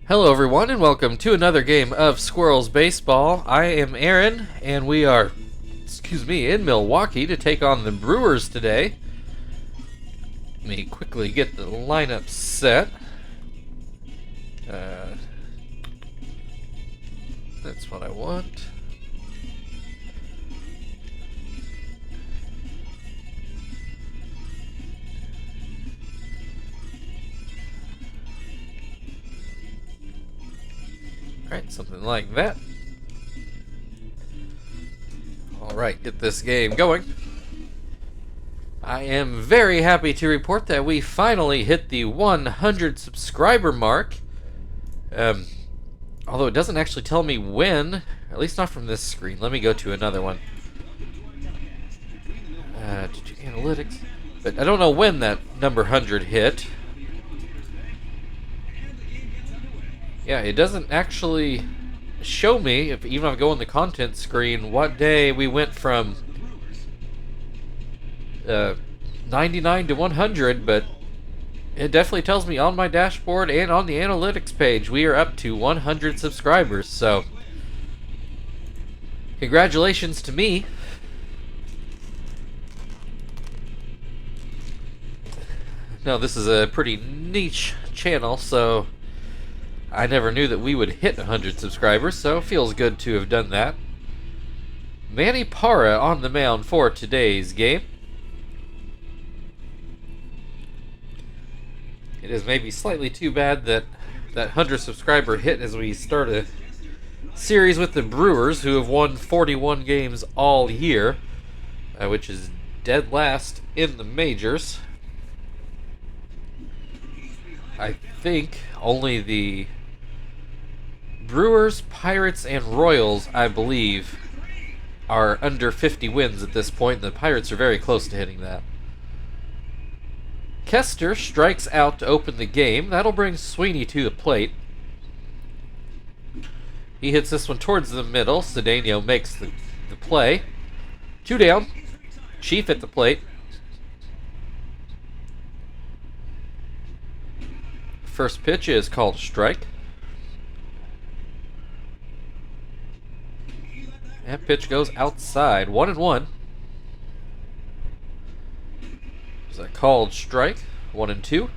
Hello everyone and welcome to another game of Squirrels Baseball. I am Aaron and we are, in Milwaukee to take on the Brewers today. Let me quickly get the lineup set. That's what I want. Alright, something like that. Alright, get this game going. I am very happy to report that we finally hit the 100 subscriber mark. Although it doesn't actually tell me when, at least not from this screen. Let me go to another one. Analytics. But I don't know when that number 100 hit. Yeah, it doesn't actually show me, even if I go on the content screen, what day we went from 99 to 100, but it definitely tells me on my dashboard and on the analytics page we are up to 100 subscribers, so congratulations to me. Now, this is a pretty niche channel, so I never knew that we would hit 100 subscribers, so it feels good to have done that. Manny Parra on the mound for today's game. It is maybe slightly too bad that 100 subscriber hit as we start a series with the Brewers, who have won 41 games all year, which is dead last in the majors. I think only the Brewers, Pirates, and Royals, I believe, are under 50 wins at this point. The Pirates are very close to hitting that. Kester strikes out to open the game. That'll bring Sweeney to the plate. He hits this one towards the middle. Cedeno makes the play. 2 down. Chief at the plate. First pitch is called a strike. That pitch goes outside. 1-1. There's a called strike. 1-2.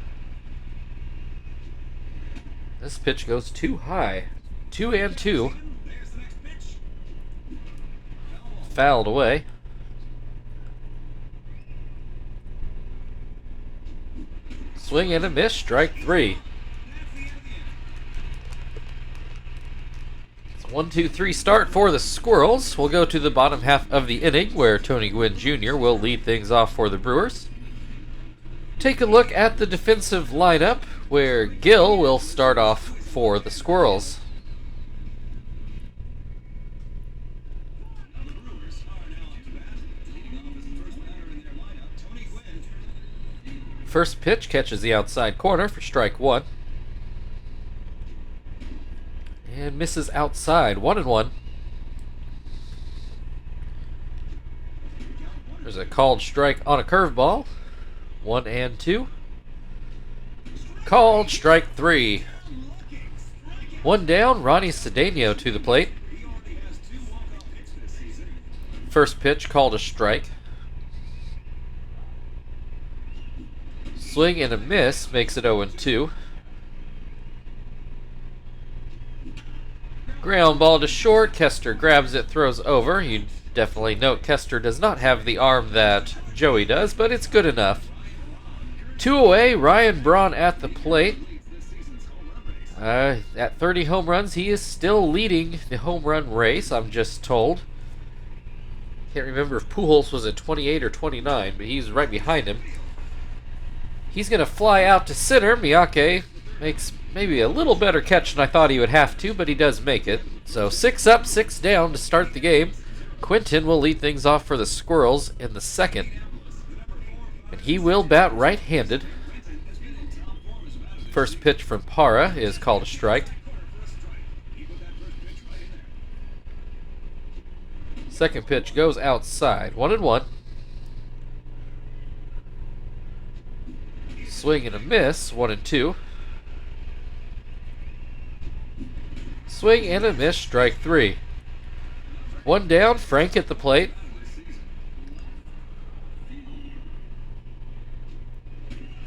This pitch goes too high. 2-2. Fouled away. Swing and a miss. Strike 3. 1-2-3 start for the Squirrels. We'll go to the bottom half of the inning where Tony Gwynn Jr. will lead things off for the Brewers. Take a look at the defensive lineup where Gill will start off for the Squirrels. First pitch catches the outside corner for strike 1. And misses outside. 1-1. There's a called strike on a curveball. 1-2. Called strike 3. 1 down. Ronnie Cedeno to the plate. First pitch called a strike. Swing and a miss makes it 0-2. Ground ball to short. Kester grabs it, throws over. You definitely note Kester does not have the arm that Joey does, but it's good enough. 2 away. Ryan Braun at the plate. At 30 home runs, he is still leading the home run race, I'm just told. Can't remember if Pujols was at 28 or 29, but he's right behind him. He's going to fly out to center. Miyake makes maybe a little better catch than I thought he would have to, but he does make it. So 6 up, 6 down to start the game. Quinton will lead things off for the Squirrels in the second. And he will bat right-handed. First pitch from Parra is called a strike. Second pitch goes outside. 1-1. Swing and a miss. 1-2. Swing and a miss, strike 3. One down, Frank at the plate.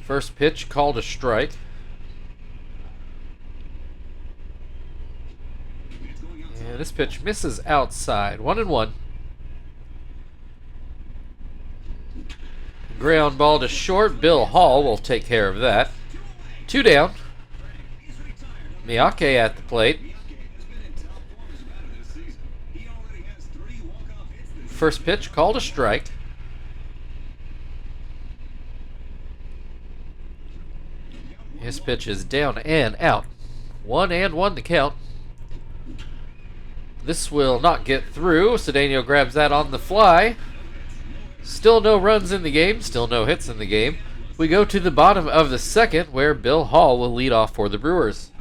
First pitch called a strike. And this pitch misses outside. 1-1. Ground ball to short. Bill Hall will take care of that. 2 down. Miyake at the plate. First pitch called a strike. His pitch is down and out. 1-1 to count. This will not get through. Cedeno grabs that on the fly. Still no runs in the game. Still no hits in the game. We go to the bottom of the second, where Bill Hall will lead off for the Brewers.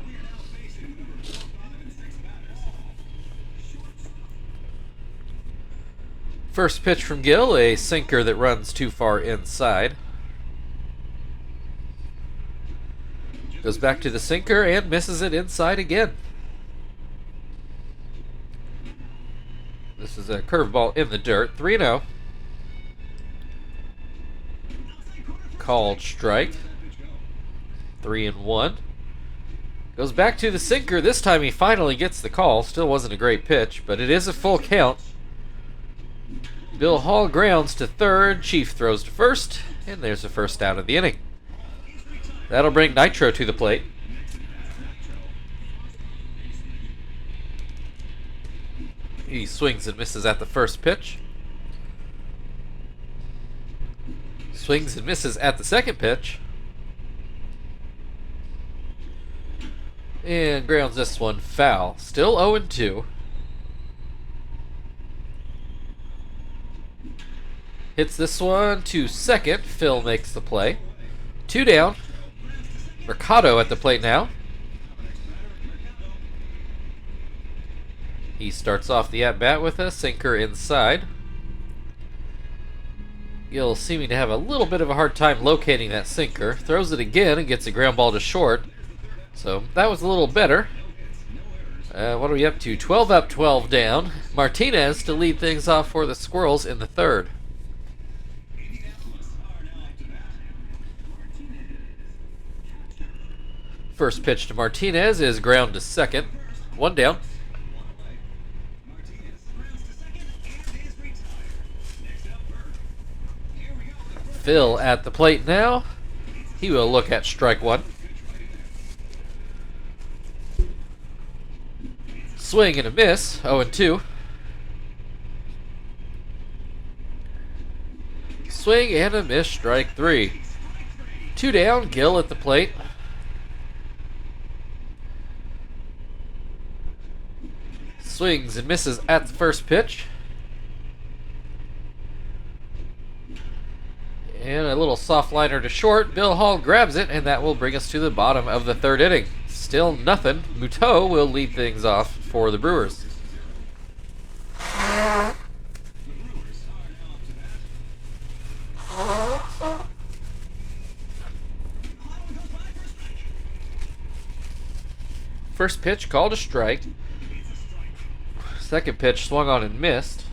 First pitch from Gill, a sinker that runs too far inside. Goes back to the sinker and misses it inside again. This is a curveball in the dirt. 3-0. Called strike. 3-1. Goes back to the sinker. This time he finally gets the call. Still wasn't a great pitch, but it is a full count. Bill Hall grounds to third. Chief throws to first, and there's the first out of the inning. That'll bring Nitro to the plate. He swings and misses at the first pitch. Swings and misses at the second pitch. And grounds this one foul. Still 0-2. Hits this one to second. Phil makes the play. 2 down. Mercado at the plate now. He starts off the at-bat with a sinker inside. Gill seeming to have a little bit of a hard time locating that sinker. Throws it again and gets a ground ball to short. So that was a little better. What are we up to? 12 up, 12 down. Martinez to lead things off for the Squirrels in the third. First pitch to Martinez is ground to second. 1 down. Phil at the plate now. He will look at strike 1. Swing and a miss. 0-2. Swing and a miss. Strike 3. 2 down. Gill at the plate. Swings and misses at the first pitch. And a little soft liner to short. Bill Hall grabs it, and that will bring us to the bottom of the third inning. Still nothing. Muto will lead things off for the Brewers. First pitch called a strike. Second pitch swung on and missed.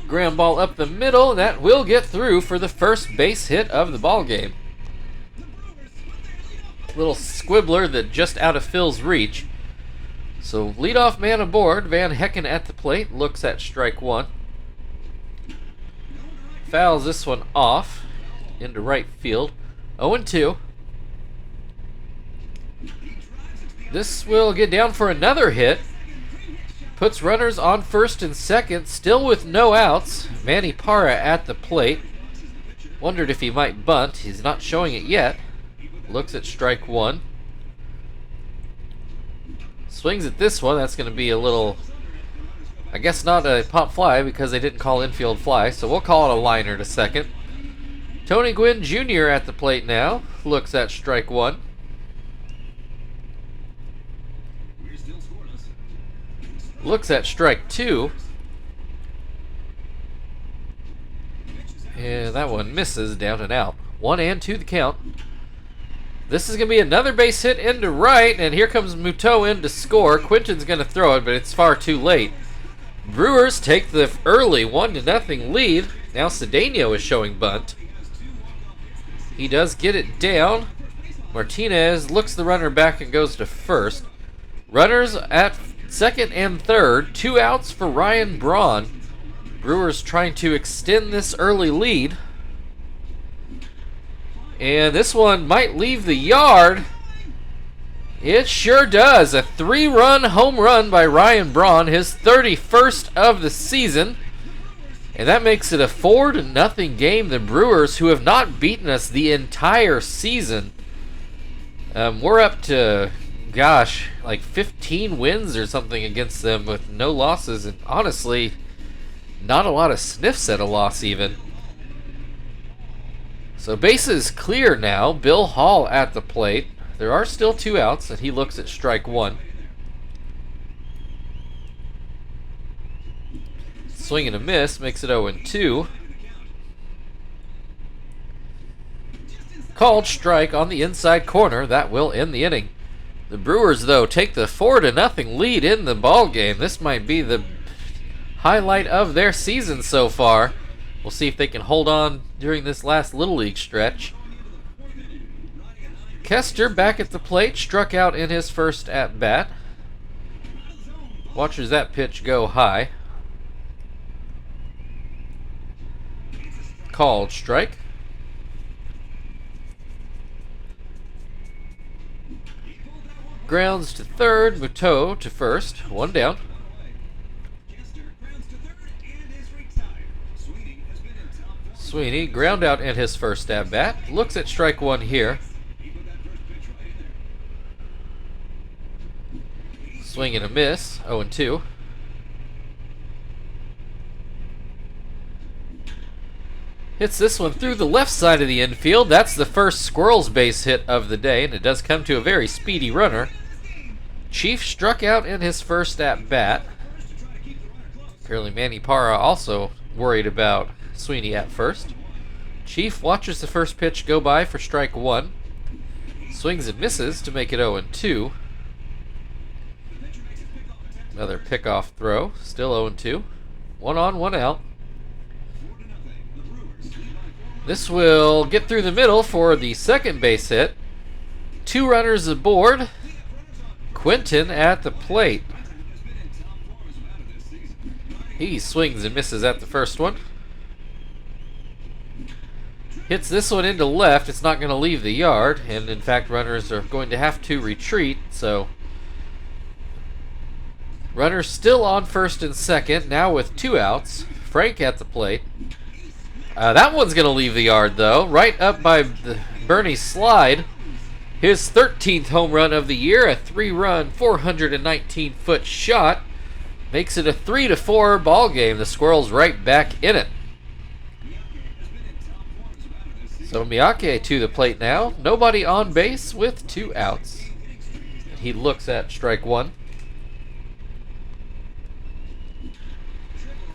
Ground ball up the middle, and that will get through for the first base hit of the ball game. Little squibbler that just out of Phil's reach. So leadoff man aboard. Van Hecken at the plate, looks at strike 1. Fouls this one off into right field. 0-2. This will get down for another hit. Puts runners on first and second, still with no outs. Manny Parra at the plate. Wondered if he might bunt. He's not showing it yet. Looks at strike 1. Swings at this one. That's going to be a little, I guess not a pop fly because they didn't call infield fly, so we'll call it a liner to second. Tony Gwynn Jr. at the plate now. Looks at strike 1. Looks at strike 2. And that one misses, down and out. 1-2 the count. This is going to be another base hit into right, and here comes Muto in to score. Quinton's going to throw it, but it's far too late. Brewers take the early 1-0 lead. Now Cedeno is showing bunt. He does get it down. Martinez looks the runner back and goes to first. Runners at second and third. 2 outs for Ryan Braun. Brewers trying to extend this early lead. And this one might leave the yard. It sure does. A 3-run home run by Ryan Braun, his 31st of the season. And that makes it a 4-0 game. The Brewers, who have not beaten us the entire season, we're up to, gosh, like 15 wins or something against them with no losses. And honestly, not a lot of sniffs at a loss even. So bases clear now. Bill Hall at the plate. There are still 2 outs, and he looks at strike 1. Swing and a miss makes it 0-2. Called strike on the inside corner. That will end the inning. The Brewers, though, take the 4-0 lead in the ball game. This might be the highlight of their season so far. We'll see if they can hold on during this last Little League stretch. Kester back at the plate, struck out in his first at-bat. Watches that pitch go high. Called strike. Grounds to third, Muto to first, 1 down. Sweeney, ground out in his first at-bat. Looks at strike 1 here. Swing and a miss, 0-2. Hits this one through the left side of the infield. That's the first Squirrels base hit of the day, and it does come to a very speedy runner. Chief struck out in his first at-bat. Apparently Manny Parra also worried about Sweeney at first. Chief watches the first pitch go by for strike 1. Swings and misses to make it 0-2. Another pickoff throw, still 0-2. 1 on, 1 out. This will get through the middle for the second base hit. 2 runners aboard. Quinton at the plate. He swings and misses at the first one. Hits this one into left. It's not going to leave the yard, and in fact runners are going to have to retreat, so runners still on first and second, now with 2 outs. Frank at the plate. That one's going to leave the yard, though, right up by the Bernie Slide. His 13th home run of the year, a 3-run, 419-foot shot. Makes it a 3-4 ball game. The Squirrels right back in it. So Miyake to the plate now. Nobody on base with 2 outs. He looks at strike 1.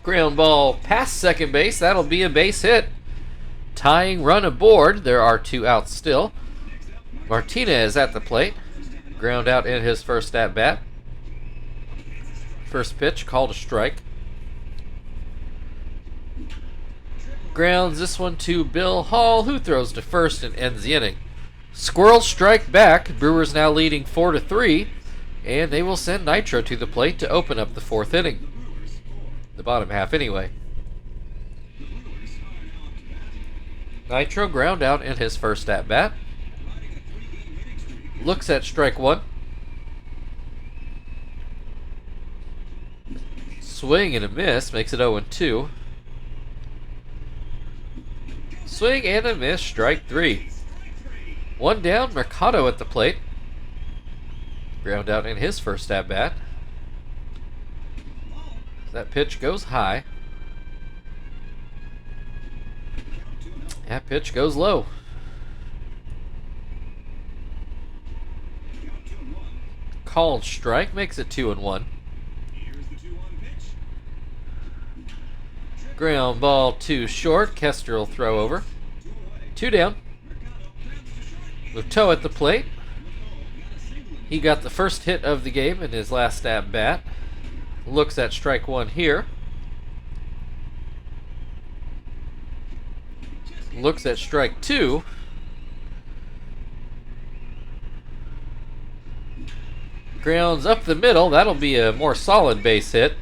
Ground ball past second base. That'll be a base hit. Tying run aboard. There are 2 outs still. Martinez at the plate. Ground out in his first at-bat. First pitch called a strike. Grounds this one to Bill Hall, who throws to first and ends the inning. Squirrels strike back. Brewers now leading 4-3, and they will send Nitro to the plate to open up the 4th inning. The bottom half anyway. Nitro ground out in his first at-bat. Looks at strike 1. Swing and a miss makes it 0-2. Swing and a miss, strike 3. 1 down, Mercado at the plate. Ground out in his first at-bat. That pitch goes high. That pitch goes low. Called strike makes it 2-1. Ground ball too short. Kester will throw over. 2 down. Muto at the plate. He got the first hit of the game in his last at bat. Looks at strike one here. Looks at strike two. Grounds up the middle. That'll be a more solid base hit.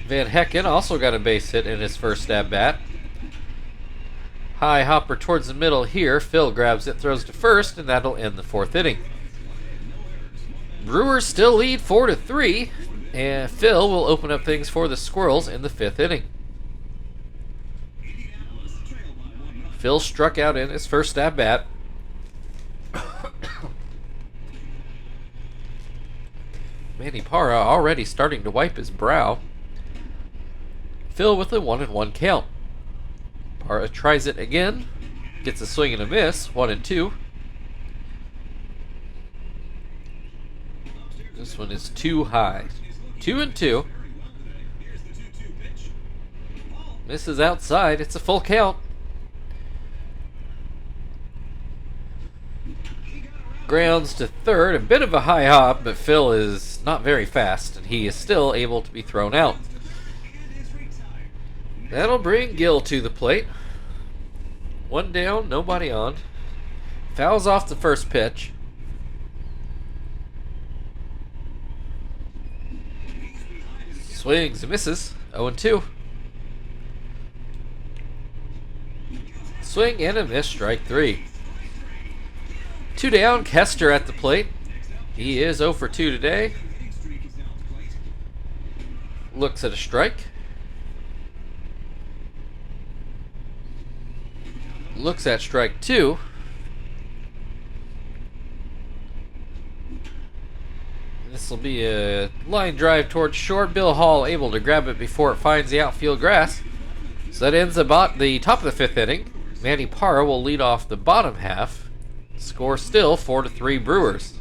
Van Hecken also got a base hit in his first at bat. High hopper towards the middle here. Phil grabs it, throws to first, and that'll end the fourth inning. Brewers still lead 4-3, and Phil will open up things for the Squirrels in the fifth inning. Phil struck out in his first at bat. Manny Parra already starting to wipe his brow. Phil with a 1-1 count. Parra tries it again. Gets a swing and a miss. 1-2. This one is too high. 2-2. Misses outside. It's a full count. Grounds to third. A bit of a high hop, but Phil is not very fast, and he is still able to be thrown out. That'll bring Gill to the plate. One down, nobody on. Fouls off the first pitch. Swings and misses. 0-2. Swing and a miss, strike three. Two down, Kester at the plate. He is 0 for 2 today. Looks at a strike. Looks at strike two. This will be a line drive towards short. Bill Hall able to grab it before it finds the outfield grass. So that ends about the top of the fifth inning. Manny Parra will lead off the bottom half. Score still 4-3 Brewers.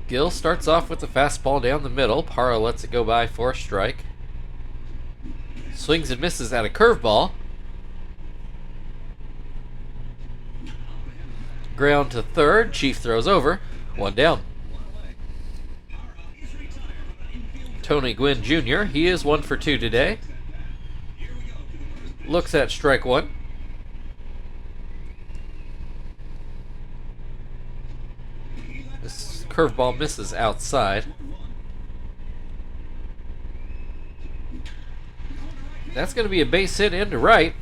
Gill starts off with the fastball down the middle. Parra lets it go by for a strike. Swings and misses at a curveball. Ground to third. Chief throws over. One down. Tony Gwynn Jr. He is 1 for 2 today. Looks at strike one. This curveball misses outside. That's going to be a base hit into right.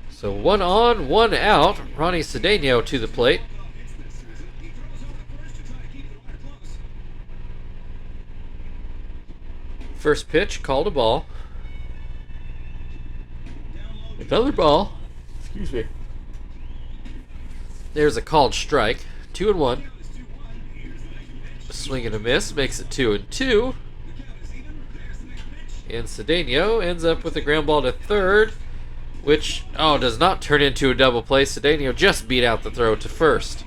So 1 on, 1 out. Ronnie Cedeno to the plate. First pitch, called a ball. Another ball. Excuse me. There's a called strike. 2-1. Swing and a miss makes it 2-2. And Cedeno ends up with a ground ball to third, which, does not turn into a double play. Cedeno just beat out the throw to first.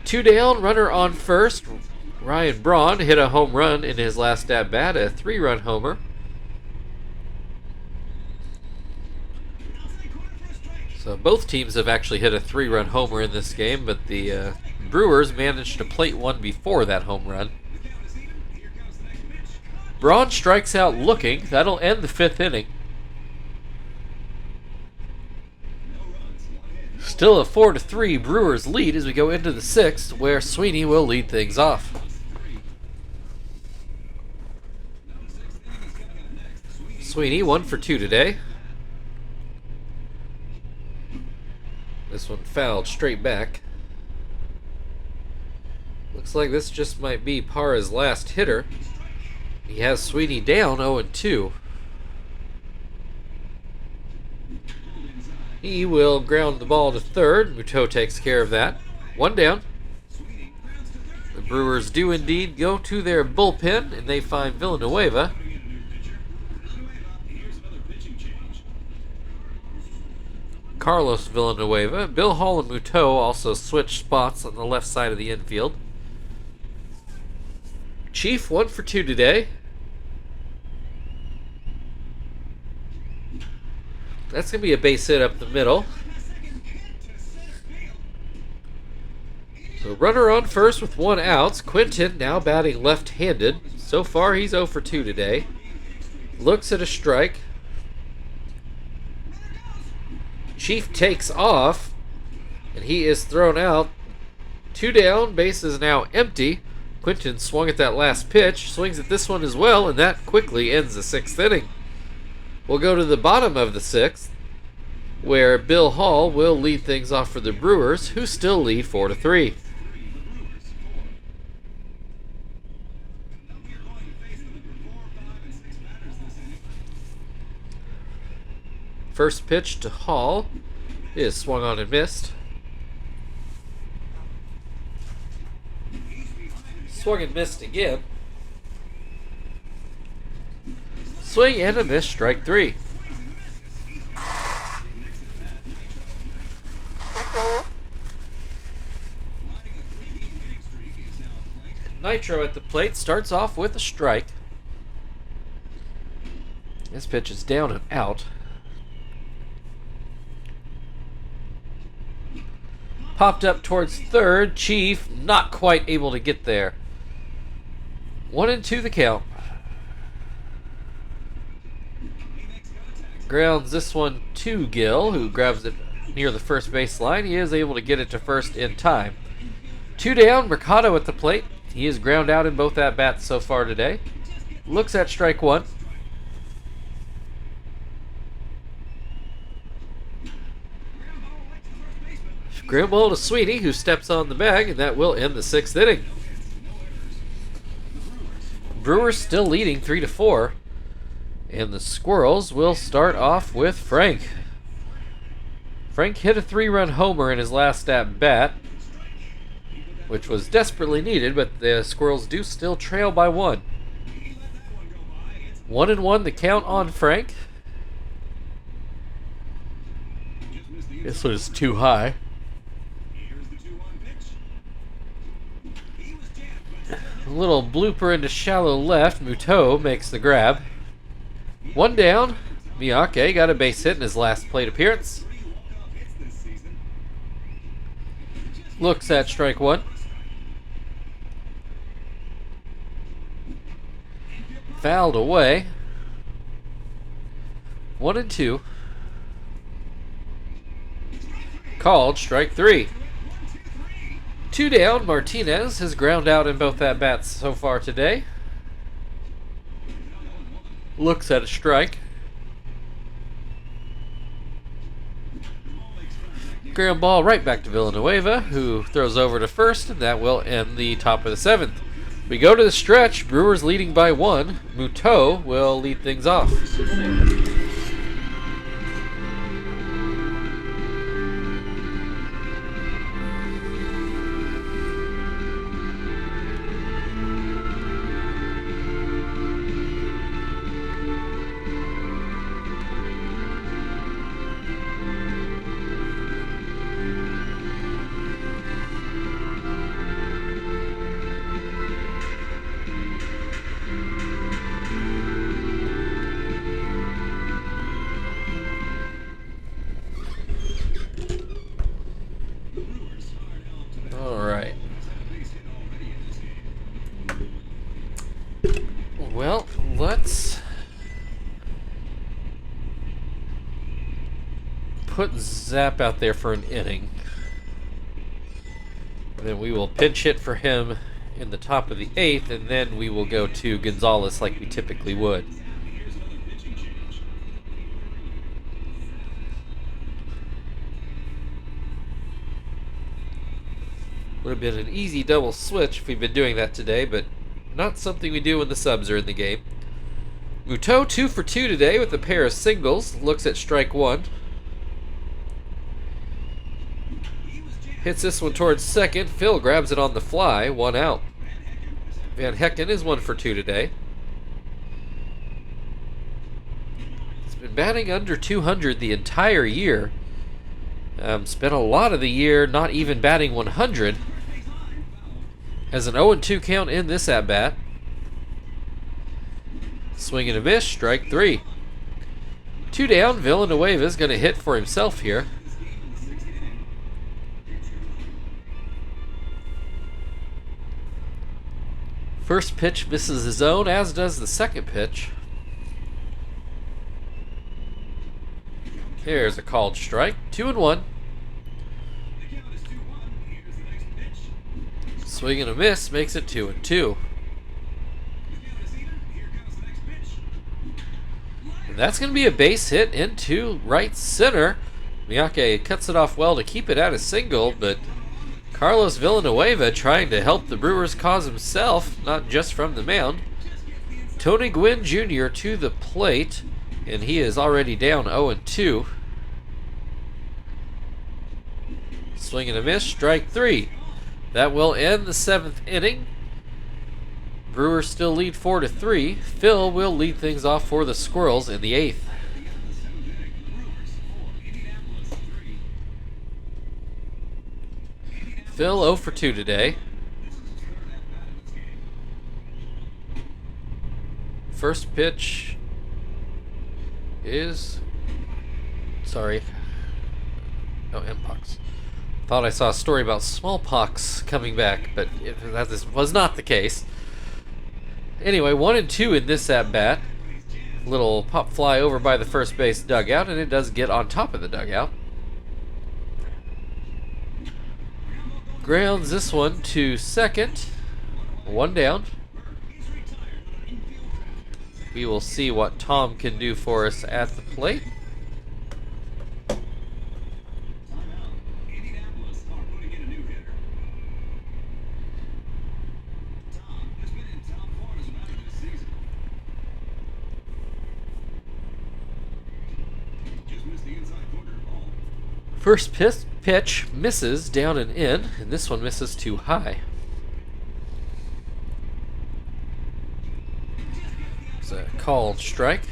2 down, runner on first. Ryan Braun hit a home run in his last at-bat, a 3-run homer. So both teams have actually hit a 3-run homer in this game, but the Brewers managed to plate one before that home run. Braun strikes out looking. That'll end the fifth inning. Still a 4-3 Brewers lead as we go into the sixth, where Sweeney will lead things off. Sweeney 1 for 2 today. This one fouled straight back. Looks like this just might be Parra's last hitter. He has Sweeney down 0-2. He will ground the ball to third. Muto takes care of that. 1 down. The Brewers do indeed go to their bullpen, and they find Villanueva. Carlos Villanueva. Bill Hall and Muto also switch spots on the left side of the infield. Chief 1 for 2 today. That's going to be a base hit up the middle. So runner on first with 1 out. Quinton now batting left-handed. So far he's 0 for 2 today. Looks at a strike. Chief takes off, and he is thrown out. 2 down, base is now empty. Quinton swung at that last pitch, swings at this one as well, and that quickly ends the 6th inning. We'll go to the bottom of the 6th, where Bill Hall will lead things off for the Brewers, who still lead 4-3. First pitch to Hall is swung on and missed. Swung and missed again. Swing and a miss, strike 3. Nitro at the plate starts off with a strike. This pitch is down and out. Popped up towards third. Chief not quite able to get there. 1-2 the count. Grounds this one to Gill, who grabs it near the first base line. He is able to get it to first in time. 2 down, Mercado at the plate. He is ground out in both at-bats so far today. Looks at strike 1. Ground ball to Sweeney, who steps on the bag, and that will end the 6th inning. Brewers still leading 3-4, and the Squirrels will start off with Frank. Frank hit a 3-run homer in his last at-bat, which was desperately needed, but the Squirrels do still trail by 1. 1-1 the count on Frank. This was too high. A little blooper into shallow left. Muto makes the grab. 1 down. Miyake got a base hit in his last plate appearance. Looks at strike 1. Fouled away. 1-2. Called strike 3. 2 down, Martinez has ground out in both at-bats so far today. Looks at a strike. Ground ball right back to Villanueva, who throws over to first, and that will end the top of the 7th. We go to the stretch, Brewers leading by 1. Muto will lead things off. Well, let's put Zap out there for an inning. And then we will pinch hit for him in the top of the 8th, and then we will go to Gonzalez like we typically would. Would have been an easy double switch if we'd been doing that today, but not something we do when the subs are in the game. Muto 2 for 2 today with a pair of singles. Looks at strike 1. Hits this one towards second. Phil grabs it on the fly. 1 out. Van Hecken is 1 for 2 today. He's been batting under 200 the entire year. Spent a lot of the year not even batting 100. Has an 0-2 count in this at-bat. Swing and a miss, strike 3. Two down. Villanueva is going to hit for himself here. First pitch misses the zone, as does the second pitch. Here's a called strike. 2-1. Swing and a miss makes it 2-2. And that's going to be a base hit into right center. Miyake cuts it off well to keep it at a single, but Carlos Villanueva trying to help the Brewers cause himself, not just from the mound. Tony Gwynn Jr. to the plate, and he is already down 0-2. Swing and a miss, strike 3. That will end the 7th inning. Brewers still lead 4-3. Phil will lead things off for the Squirrels in the 8th. Phil 0 for 2 today. First pitch is... Sorry. Oh, Mpox. Thought I saw a story about smallpox coming back, but that was not the case. Anyway, 1-2 in this at-bat. Little pop fly over by the first base dugout, and it does get on top of the dugout. Grounds this one to second. 1 down. We will see what Tom can do for us at the plate. First pitch misses down and in, and this one misses too high. It's a called strike.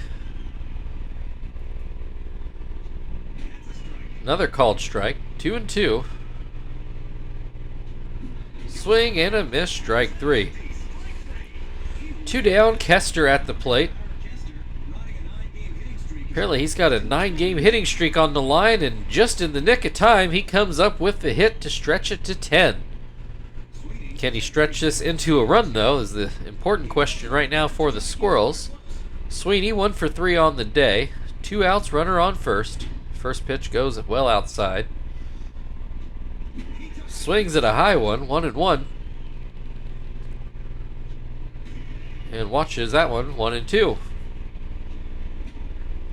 Another called strike. 2-2. Swing and a miss, strike 3. 2 down, Kester at the plate. Apparently he's got a 9-game hitting streak on the line, and just in the nick of time, he comes up with the hit to stretch it to 10. Can he stretch this into a run, though, is the important question right now for the Squirrels. Sweeney 1 for 3 on the day. 2 outs, runner on first. First pitch goes well outside. Swings at a high one, 1-1. And watches that one, 1-2.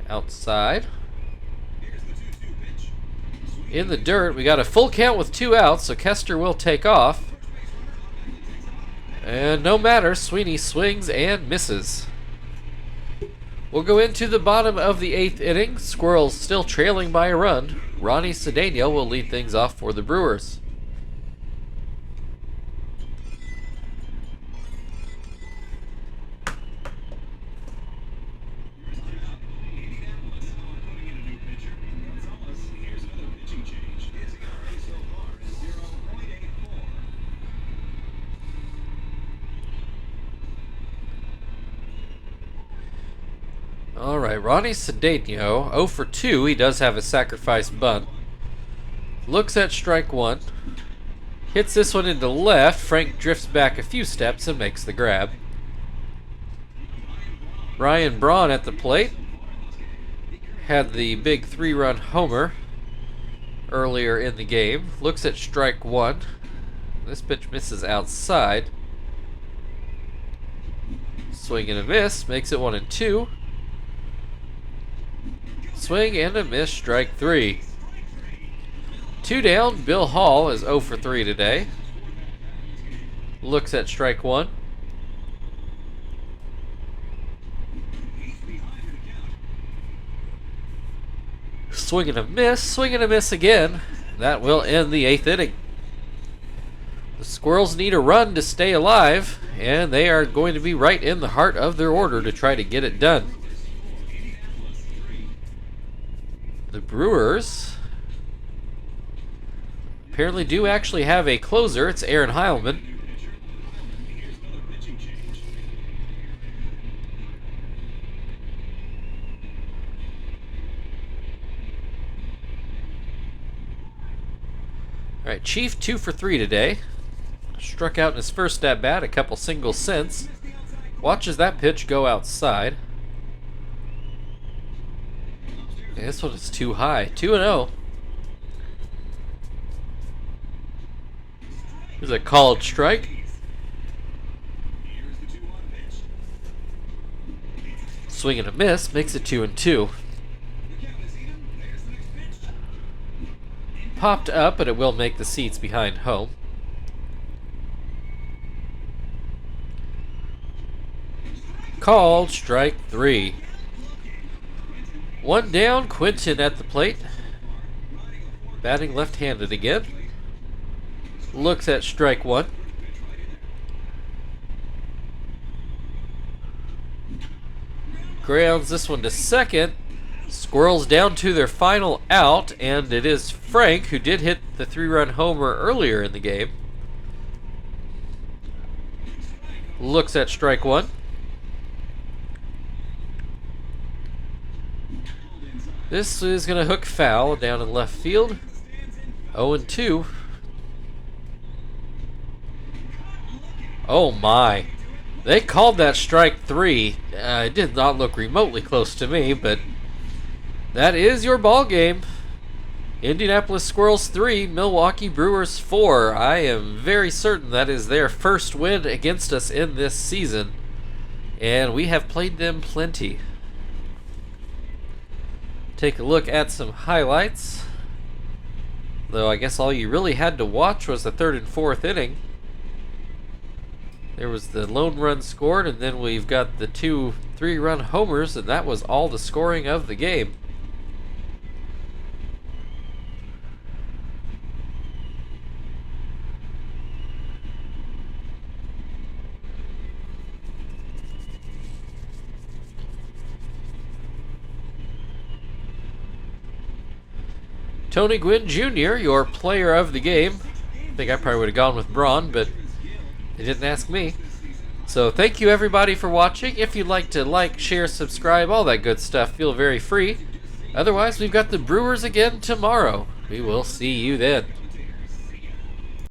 Outside. In the dirt, we got a full count with 2 outs, so Kester will take off. And no matter, Sweeney swings and misses. We'll go into the bottom of the 8th inning. Squirrels still trailing by a run. Ronnie Cedeno will lead things off for the Brewers. Alright, Ronnie Cedeno, 0 for 2. He does have a sacrifice bunt. Looks at strike 1. Hits this one into left. Frank drifts back a few steps and makes the grab. Ryan Braun at the plate. Had the big 3-run homer earlier in the game. Looks at strike 1. This pitch misses outside. Swing and a miss. Makes it 1-2. Swing and a miss, strike 3. 2 down, Bill Hall is 0 for 3 today. Looks at strike 1. Swing and a miss again. That will end the 8th inning. The Squirrels need a run to stay alive, and they are going to be right in the heart of their order to try to get it done. The Brewers apparently do actually have a closer. It's Aaron Heilman. All right, Chief 2 for 3 today. Struck out in his first at bat, a couple singles since. Watches that pitch go outside. And this one is too high. 2-0. Here's a called strike. Swing and a miss makes it 2-2. Popped up, but it will make the seats behind home. Called strike 3. One down, Quinton at the plate. Batting left-handed again. Looks at strike 1. Grounds this one to second. Squirrels down to their final out, and it is Frank who did hit the 3-run homer earlier in the game. Looks at strike 1. This is going to hook foul down in left field. 0-2. Oh my. They called that strike 3. It did not look remotely close to me, but that is your ball game. Indianapolis Squirrels 3, Milwaukee Brewers 4. I am very certain that is their first win against us in this season, and we have played them plenty. Take a look at some highlights. Though I guess all you really had to watch was the 3rd and 4th inning. There was the lone run scored, and then we've got the 2 3-run homers, and that was all the scoring of the game. Tony Gwynn Jr., your player of the game. I think I probably would have gone with Braun, but they didn't ask me. So thank you everybody for watching. If you'd like to like, share, subscribe, all that good stuff, feel very free. Otherwise, we've got the Brewers again tomorrow. We will see you then.